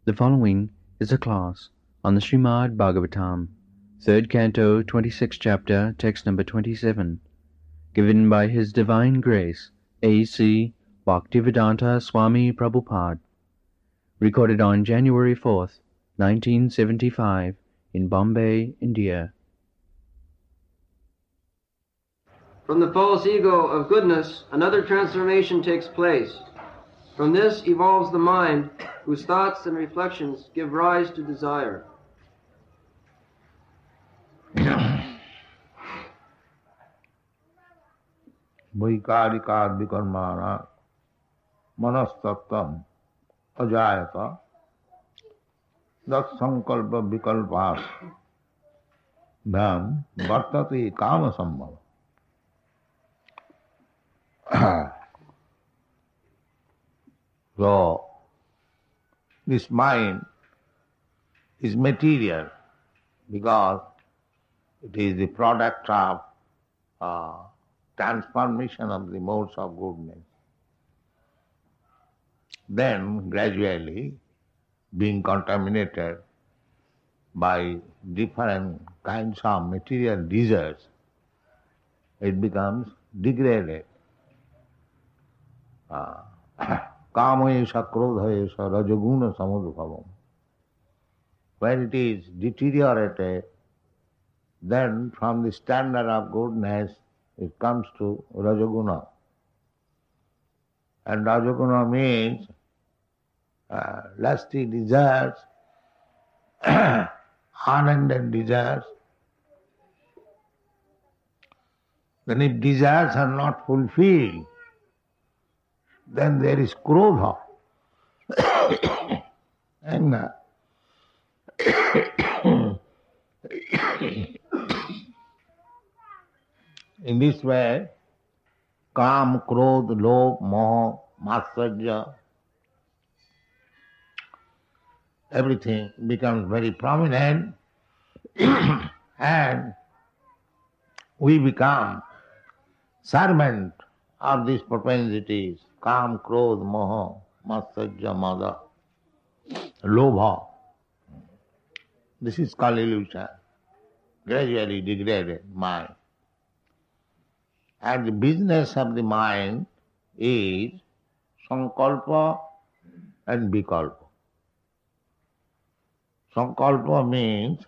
The following is a class on the Srimad Bhagavatam, 3rd Canto, 26th Chapter, text number 27, given by His Divine Grace, A.C. Bhaktivedanta Swami Prabhupada, recorded on January 4th, 1975, in Bombay, India. From the false ego of goodness, another transformation takes place. From this evolves the mind, whose thoughts and reflections give rise to desire. Vaikārikād vikarmāna manastattam ajayata dat sankalpa vikalpat dham vartate kama sambhava. So, this mind is material because it is the product of transformation of the modes of goodness. Then, gradually, being contaminated by different kinds of material desires, it becomes degraded. Kāmayesa krodhayesa rajaguna samudbhavam. When it is deteriorated, then from the standard of goodness it comes to rajaguna. And rajaguna means lusty desires, unended desires. Then if desires are not fulfilled, then there is krodha, anger. In this way, kam, krodh, lobh, moha, matsarya, everything becomes very prominent and we become servant of these propensities. Kam, krodh, moha, matsarya, mada, lobha. This is called illusion, gradually degraded mind. And the business of the mind is sankalpa and vikalpa. Sankalpa means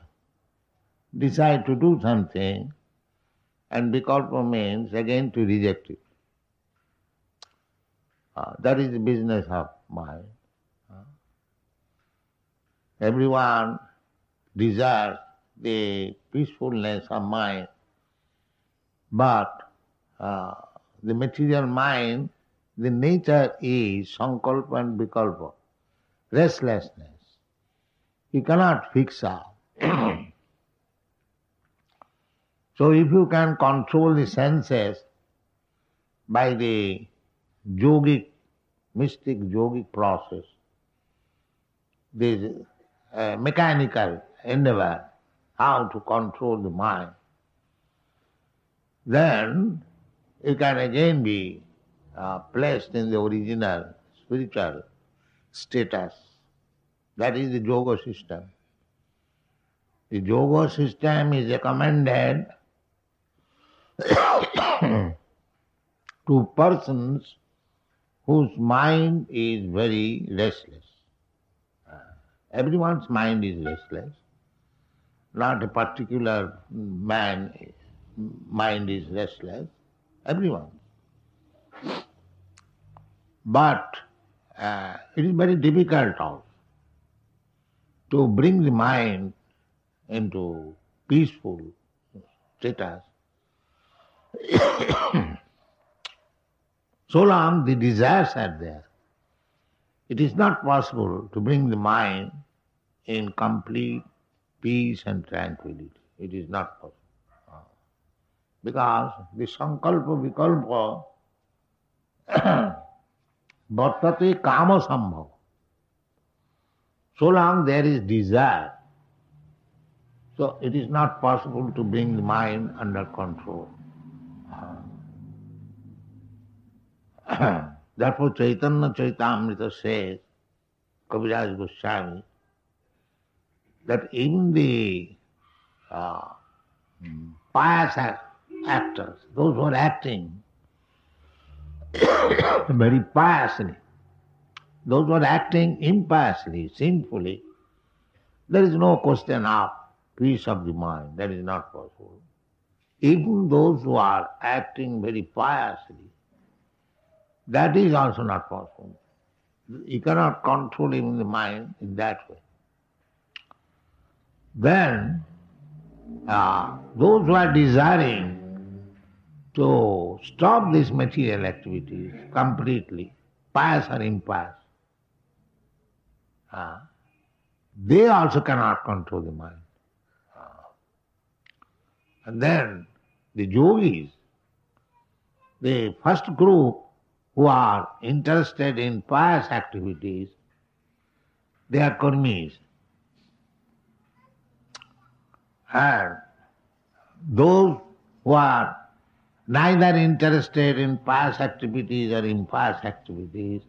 decide to do something, and vikalpa means again to reject it. That is the business of mind. Everyone desires the peacefulness of mind, but the material mind, the nature is sankalpa and vikalpa, restlessness. You cannot fix up. So if you can control the senses by the yogic, mystic yogic process, this mechanical endeavor, how to control the mind, then you can again be placed in the original spiritual status. That is the yoga system. The yoga system is recommended to persons whose mind is very restless. Everyone's mind is restless. Not a particular man mind is restless. Everyone. But it is very difficult also to bring the mind into peaceful status. So long the desires are there, it is not possible to bring the mind in complete peace and tranquility. It is not possible. Because the sankalpa vikalpa vartate kama sambhava. So long there is desire, so it is not possible to bring the mind under control. Therefore Chaitanya Charitamrita says, Kaviraj Goswami, that even the pious actors, those who are acting very piously, those who are acting impiously, sinfully, there is no question of peace of the mind. That is not possible. Even those who are acting very piously, that is also not possible. You cannot control even the mind in that way. Then, those who are desiring to stop these material activities completely, pious or impious, they also cannot control the mind. And then the yogis, the first group who are interested in pious activities, they are karmis. And those who are neither interested in pious activities or impious activities,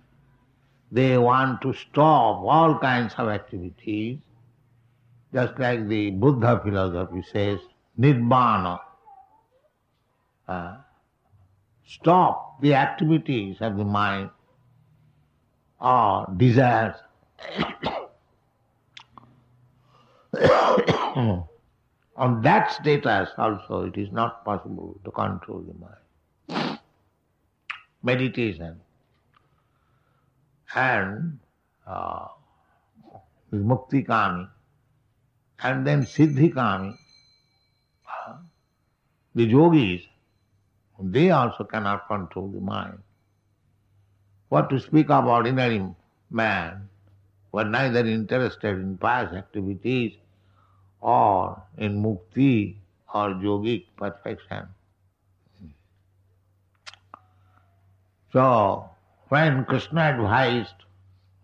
they want to stop all kinds of activities, just like the Buddha philosophy says, Nibbana. Stop the activities of the mind or desires. On that status also it is not possible to control the mind. Meditation and mukti kami and then siddhi kami, the yogis, they also cannot control the mind. What to speak of ordinary man who are neither interested in pious activities or in mukti or yogic perfection. So, when Krishna advised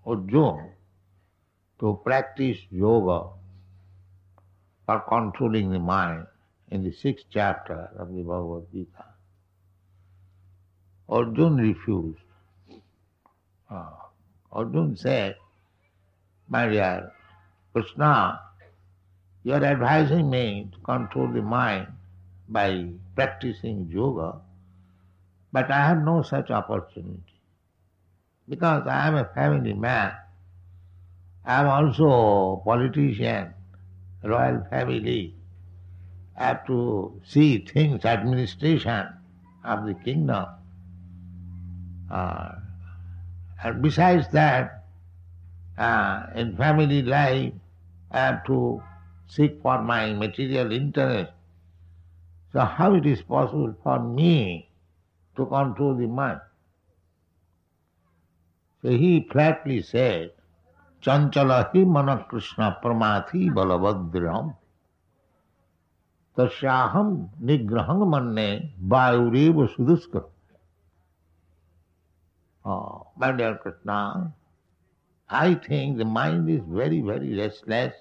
Arjuna to practice yoga for controlling the mind in the 6th chapter of the Bhagavad Gita, Arjuna refused. Arjuna said, my dear Krishna, you are advising me to control the mind by practicing yoga, but I have no such opportunity. Because I am a family man, I am also a politician, royal family. I have to see things, administration of the kingdom. And besides that, in family life, I have to seek for my material interest. So how it is possible for me to control the mind? So he flatly said, Chanchalahi mana Krishna pramathi balabhadram tasyaham nigrahang manne vayureva suduska. Oh, my dear Krishna, I think the mind is very, very restless.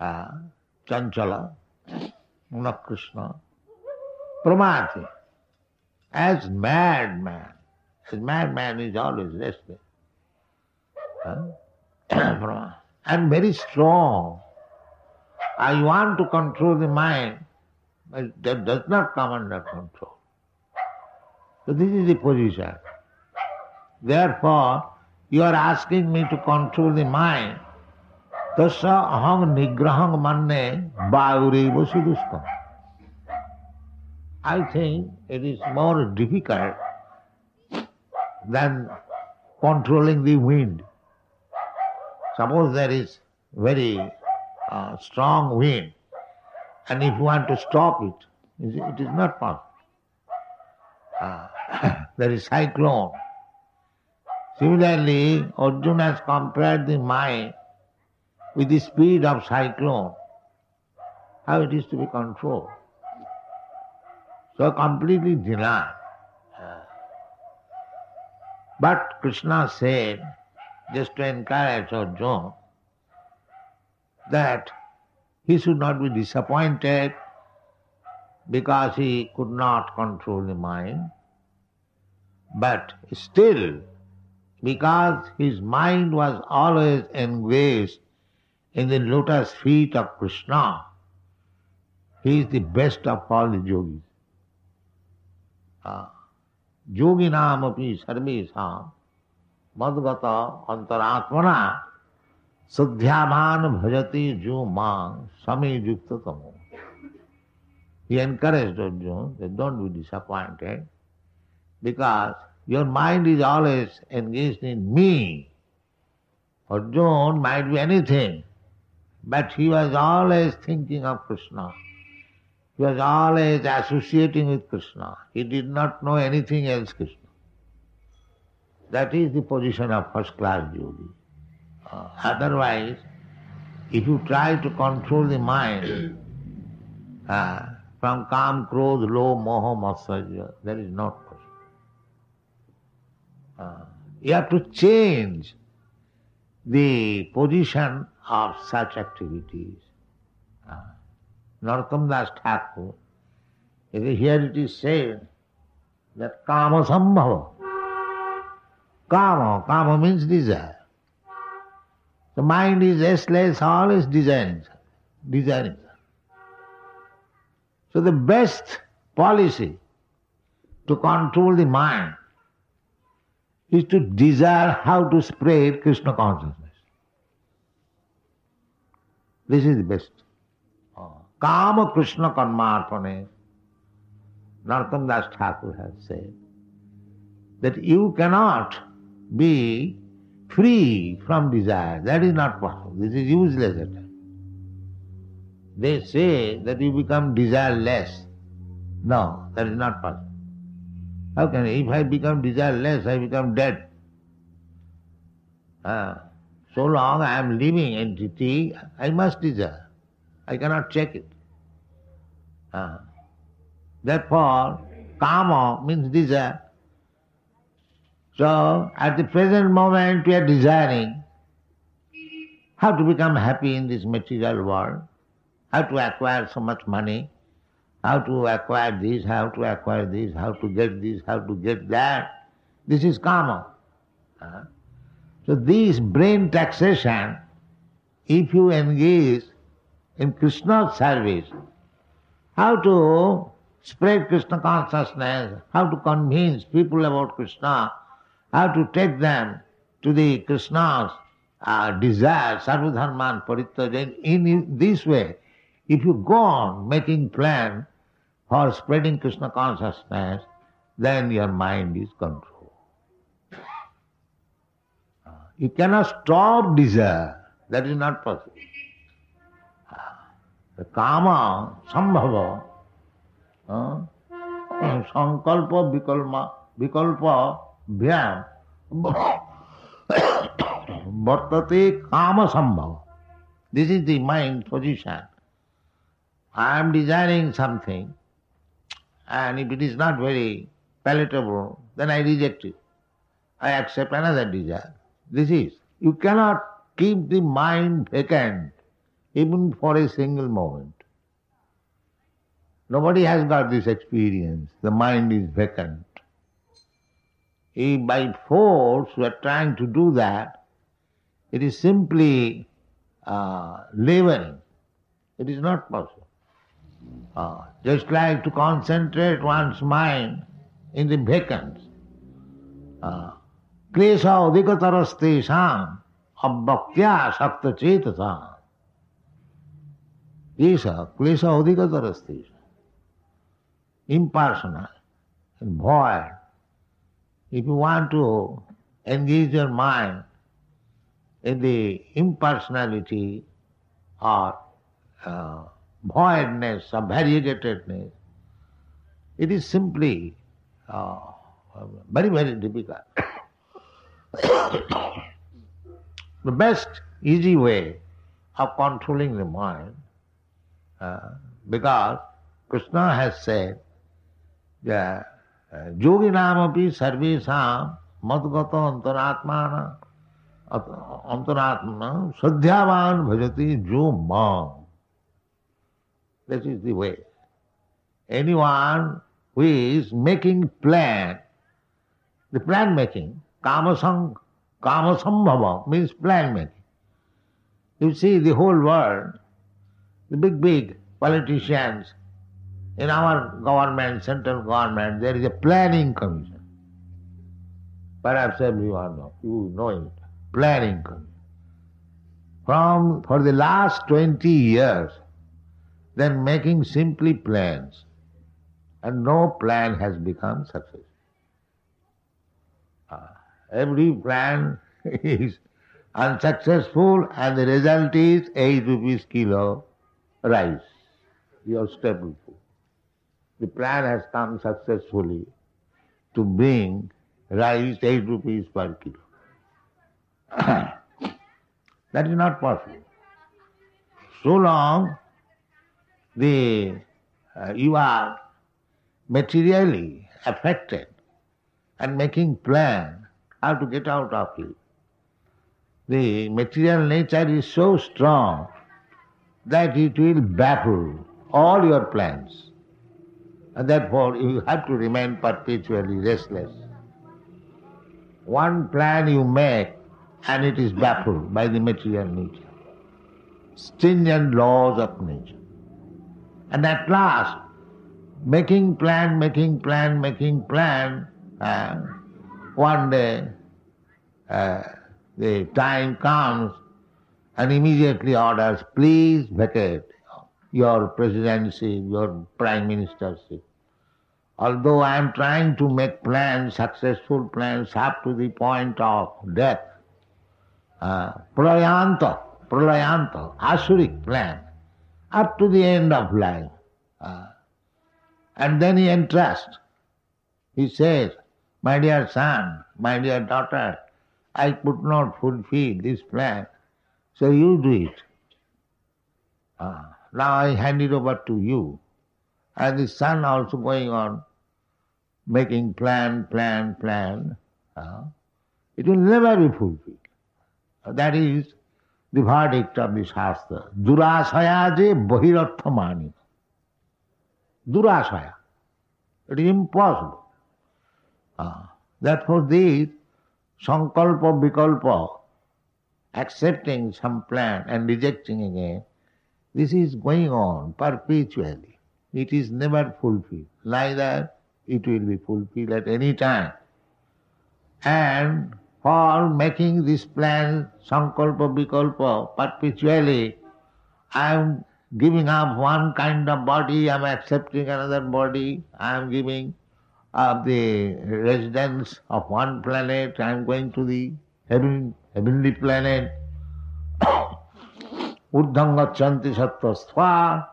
Chanchala, mana Krishna, pramati, as madman. As madman is always restless. And very strong. I want to control the mind, but that does not come under control. So this is the position. Therefore, you are asking me to control the mind. Tasya aham nigraham manne vayureva suduskam. I think it is more difficult than controlling the wind. Suppose there is very strong wind, and if you want to stop it, it is not possible. There is cyclone. Similarly, Arjuna has compared the mind with the speed of cyclone, how it is to be controlled. So completely denied. But Krishna said, just to encourage Arjuna, that he should not be disappointed because he could not control the mind, but still, because his mind was always engaged in the lotus feet of Krishna. He is the best of all the yogis. Yoginam api sarvesam madgata antaratmana sadhyaman bhajati jo mang same yukta tamo. He encouraged Arjuna that don't be disappointed because your mind is always engaged in me. Arjuna might be anything, but he was always thinking of Krishna. He was always associating with Krishna. He did not know anything else Krishna. That is the position of first-class yogi. Otherwise, if you try to control the mind from kam, krodh, lo, moha, matsarya, that is not possible. You have to change the position of such activities. Narottam Das Thakur, here it is said that kama sambhava. Kama means desire. The mind is restless, always desiring. So the best policy to control the mind is to desire how to spread Krishna consciousness. This is the best. Kama Krishna Karmarpane, Narottam Das Thakur has said that you cannot be free from desire. That is not possible. This is useless at times. They say that you become desireless. No, that is not possible. How can I? If I become desireless, I become dead. So long I am living entity, I must desire. I cannot check it. Therefore, kama means desire. So, at the present moment we are desiring how to become happy in this material world, how to acquire so much money, how to acquire this, how to acquire this, how to get this, how to get that. This is kama. So this brain taxation, if you engage in Krishna's service, how to spread Krishna consciousness, how to convince people about Krishna, how to take them to the Krishna's desire, sarvadharman parityajan, in this way, if you go on making plan for spreading Krishna consciousness, then your mind is controlled. You cannot stop desire. That is not possible. The kama, sambhava, sankalpa, vikalpa, bhyam, vartate kama sambhava. This is the mind position. I am desiring something, and if it is not very palatable, then I reject it. I accept another desire. This is. You cannot keep the mind vacant even for a single moment. Nobody has got this experience. The mind is vacant. If by force we are trying to do that, it is simply laboring. It is not possible. Just like to concentrate one's mind in the vacant. Klesha udikatarastesham abhaktya sakta chetasa. Klesha udikatarastesham. Impersonal and void. If you want to engage your mind in the impersonality or voidness or variegatedness, it is simply very, very difficult. The best easy way of controlling the mind, because Krishna has said that yoginam api sarvesam madgata antaratmana sadhyavan bhajati jo mam. This is the way. Anyone who is making plan, the plan making, kama sambhava means plan making. You see the whole world, the big politicians, in our government, central government, there is a planning commission. Perhaps everyone knows, you know it, planning commission. For the last 20 years, they're making simply plans, and no plan has become successful. Every plan is unsuccessful, and the result is 8 rupees kilo rice, your staple food. The plan has come successfully to bring rice 8 rupees per kilo. That is not possible. So long you are materially affected and making plan how to get out of it. The material nature is so strong that it will baffle all your plans. And therefore you have to remain perpetually restless. One plan you make and it is baffled by the material nature, stringent laws of nature. And at last, making plan, one day the time comes and immediately orders, please vacate your presidency, your prime ministership. Although I am trying to make plans, successful plans up to the point of death, pralayanta, asuric plan, up to the end of life. And then he entrusts. He says, my dear son, my dear daughter, I could not fulfill this plan, so you do it. Now I hand it over to you. And the son also going on making plan. It will never be fulfilled. That is the verdict of the Shastra. Durasaya je bahirartha mani. Durasaya. It is impossible. Therefore this sankalpa vikalpa, accepting some plan and rejecting again, this is going on perpetually. It is never fulfilled. Neither it will be fulfilled at any time. And for making this plan, sankalpa vikalpa, perpetually, I am giving up one kind of body, I am accepting another body, I am giving up the residence of one planet, I am going to the heavenly planet. Urdham gachanti sattva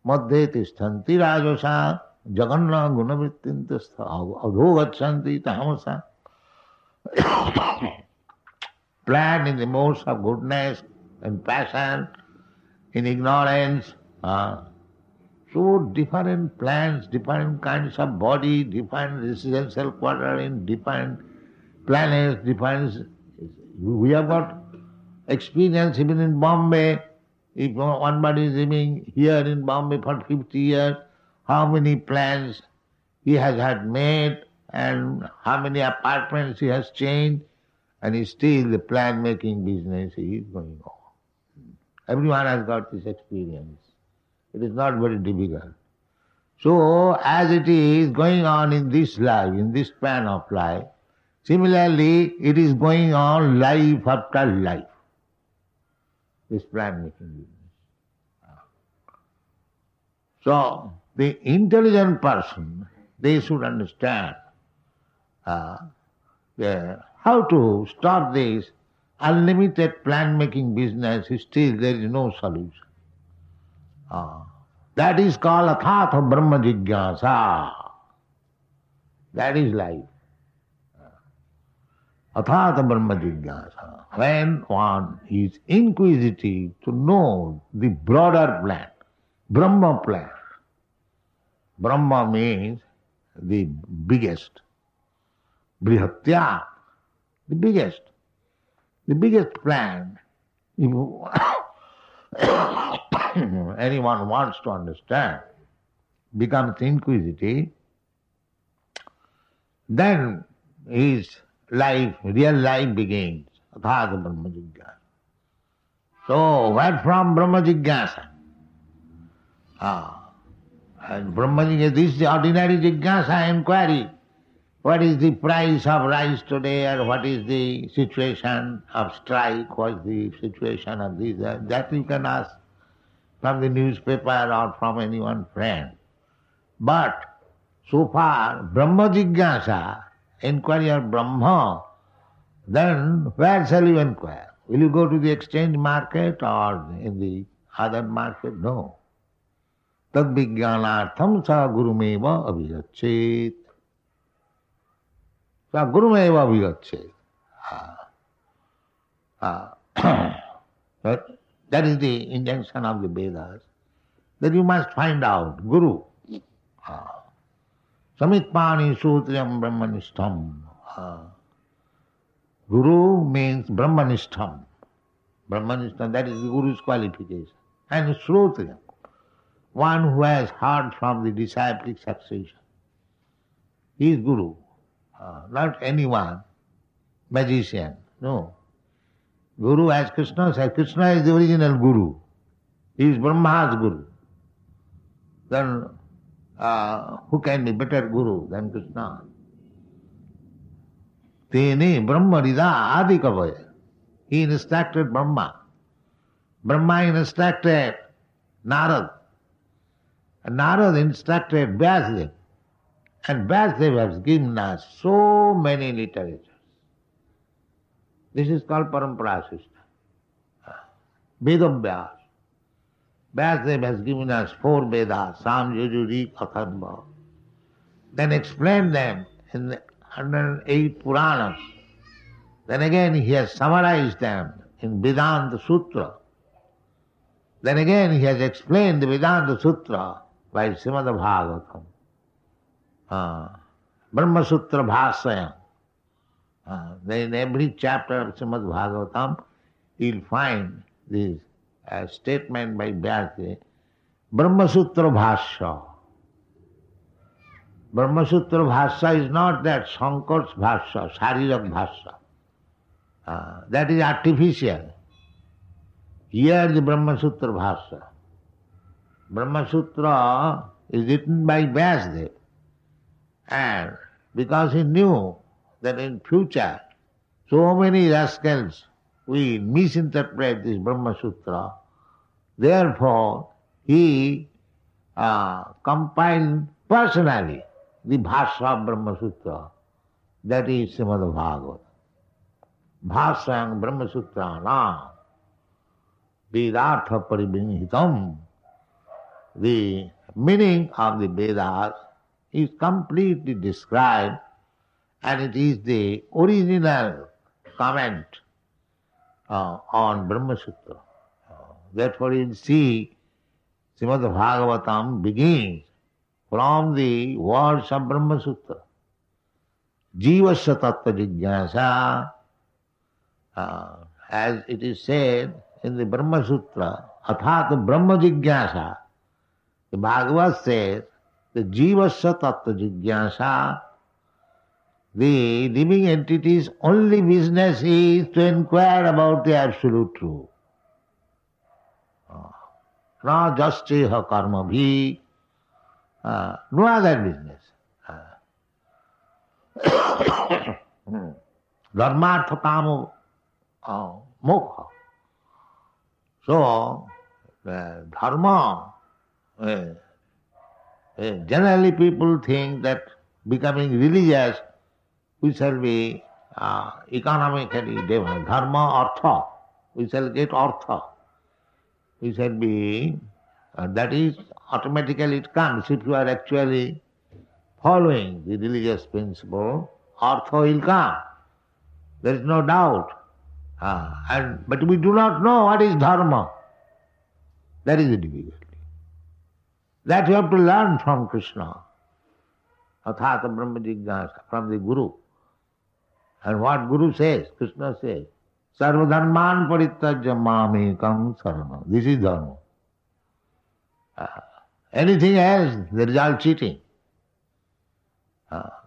madhye tishtanti rajasa jaganna gunavrittintastha adho gachanti tamasa. Plan in the modes of goodness and passion, in ignorance. So different plans, different kinds of body, different residential quarter in different planets, different. We have got experience even in Bombay. If one body is living here in Bombay for 50 years, how many plans he has had made and how many apartments he has changed, and still the plan-making business is going on. Everyone has got this experience. It is not very difficult. So, as it is going on in this life, in this span of life, similarly, it is going on life after life, this plan-making business. So, the intelligent person, they should understand how to stop this unlimited plan-making business. Still there is no solution. That is called athatha brahma jigyasa. That is life. Athatha brahma jigyasa. When one is inquisitive to know the broader plan, Brahma plan. Brahma means the biggest. Brihatya, the biggest. The biggest plan. If anyone wants to understand, becomes inquisitive, then his life, real life begins. Athatha brahma jigyasa. So, where from Brahma Jigyasa? And Brahma Jigyasa, this is the ordinary Jigyasa inquiry. What is the price of rice today, or what is the situation of strike, what is the situation of this, that you can ask from the newspaper or from any one friend. But so far, Brahma Jigyasa, inquiry of Brahma, then where shall you inquire? Will you go to the exchange market or in the other market? No. Tad vijnanartham sa gurumeva abhigachet. Sa gurumeva abhigachet. That is the injunction of the Vedas, that you must find out Guru. Samitpani sutriyam brahmanishtam. Guru means brahmanishtam. Brahmanishtam, that is the Guru's qualification. And Srutriyam, one who has heard from the disciplic succession. He is Guru, not anyone, magician, no. Guru, as Krishna said, Krishna is the original Guru. He is Brahma's Guru. Then who can be better Guru than Krishna? Tene Brahma Rida Adi Kavaya. He instructed Brahma. Brahma instructed Narad. And Narad instructed Vyasadeva. And Vyasadeva has given us so many literatures. This is called Parampara system. Vedavyas. Vyasadeva has given us 4 Vedas, Sam, Yajuri, Atharva. Then explained them in the 108 Puranas. Then again he has summarized them in Vedanta Sutra. Then again he has explained the Vedanta Sutra by Srimad Bhagavatam. Brahma Sutra Bhasayam. In every chapter of Srimad Bhagavatam, you'll find this statement by Vyasa, Brahma Sutra Bhasya. Brahma Sutra Bhasya is not that Shankar's Bhasya, Sharirak Bhasya. That is artificial. Here the Brahma Sutra Bhasya. Brahma Sutra is written by Vyasadeva. And because he knew that in future so many rascals will misinterpret this Brahma Sutra, therefore he compiled personally the Bhasya of Brahma Sutra, that is Srimad Bhagavatam. Bhasyang Brahma Sutra na Vedartha Paribhinhitam. The meaning of the Vedas is completely described, and it is the original comment on Brahma Sutra. Therefore you see Srimad Bhagavatam begins from the words of Brahma Sutra. Jivasya tattva jigyasa, as it is said in the Brahma Sutra, athat Brahma jigyasa. The Bhagavad says, the jivasya tattva jigyasa, the living entity's only business is to inquire about the absolute truth. Na jasteha karma bhi, no other business. Dharmartha kamo mokha. So, dharma, generally people think that becoming religious, we shall be economically developed. Dharma, artha, we shall get artha. We shall be, that is, automatically it comes. If you are actually following the religious principle, artha will come. There is no doubt. But we do not know what is dharma. That is the difficulty. That you have to learn from Krishna. Athata Brahma Jigyasa, from the Guru. And what Guru says, Krishna says, Sarva dharman parityajya mamekam sarana. This is dharma. Anything else, there is all cheating.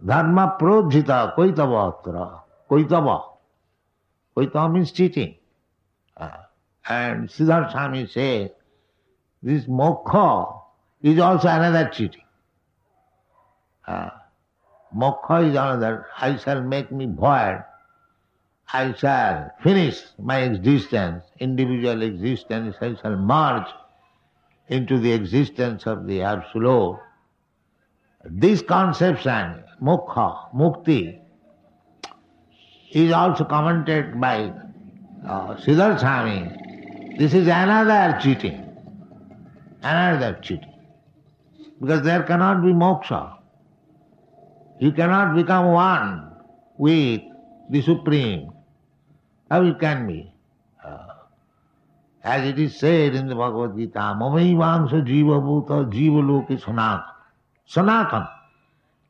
Dharma prodhita koitava atra. Koitava. Koitava means cheating. And Siddhartha Swami says, this moksha is also another cheating. Moksha is another, I shall make me void, I shall finish my existence, individual existence, I shall merge into the existence of the Absolute. This conception, moksha, mukti, is also commented by Siddhartha Swami. This is another cheating. Another cheating. Because there cannot be moksha. You cannot become one with the Supreme. How it can be? As it is said in the Bhagavad Gita, Mamaivangsha jiva bhuta jiva loki sanatana. Sanatana.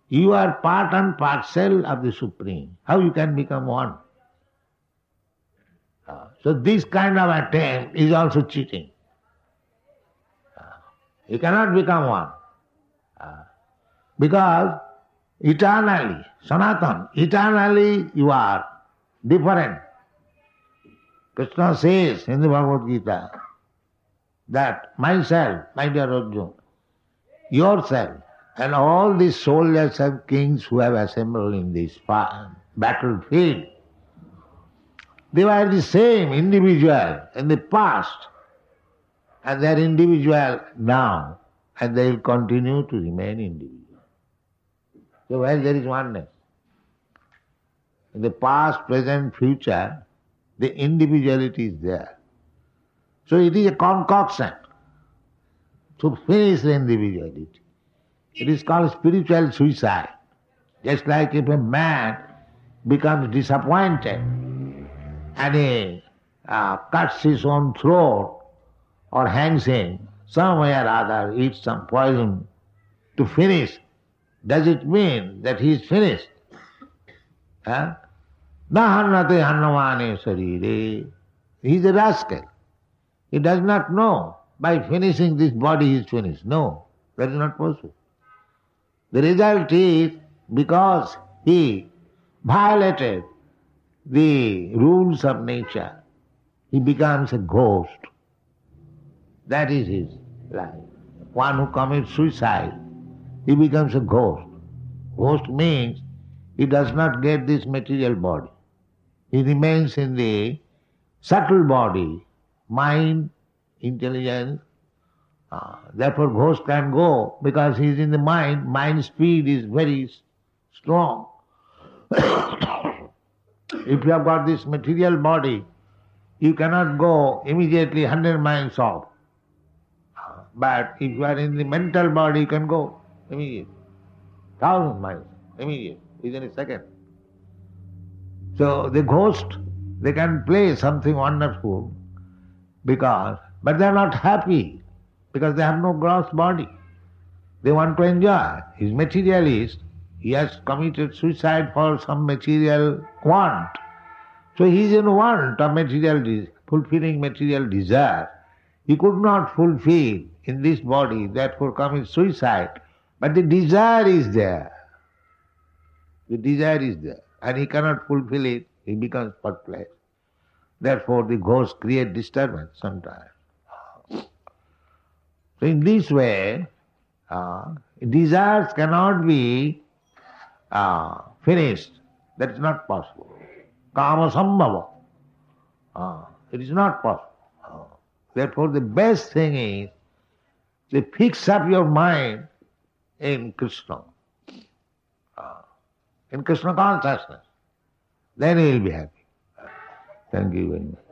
You are part and parcel of the Supreme. How you can become one? So this kind of attempt is also cheating. You cannot become one. Because eternally, Sanatana, eternally you are different. Krishna says in the Bhagavad Gita that myself, my dear Arjuna, yourself, and all these soldiers and kings who have assembled in this battlefield, they were the same individual in the past, and they are individual now, and they will continue to remain individual. So where there is oneness? In the past, present, future, the individuality is there. So it is a concoction to finish the individuality. It is called spiritual suicide. Just like if a man becomes disappointed and he cuts his own throat or hangs him some way or other, eats some poison to finish, does it mean that he is finished? Na hannate hannamane sarire. He is a rascal. He does not know by finishing this body he is finished. No, that is not possible. The result is because he violated the rules of nature, he becomes a ghost. That is his life. One who commits suicide, he becomes a ghost. Ghost means he does not get this material body. He remains in the subtle body, mind, intelligence. Therefore ghost can go because he is in the mind. Mind speed is very strong. If you have got this material body, you cannot go immediately 100 miles off. But if you are in the mental body, you can go immediately. 1,000 miles, immediately, within a second. So the ghost, they can play something wonderful but they are not happy because they have no gross body. They want to enjoy. He is materialist. He has committed suicide for some material want. So he is in want of fulfilling material desire. He could not fulfill in this body, therefore commits suicide. But the desire is there. The desire is there. And he cannot fulfill it, he becomes perplexed. Therefore the ghosts create disturbance sometimes. So in this way, desires cannot be finished. That is not possible. Kama sambhava. It is not possible. Therefore the best thing is to fix up your mind in Krishna. In Krishna consciousness. Then you will be happy. Thank you very much.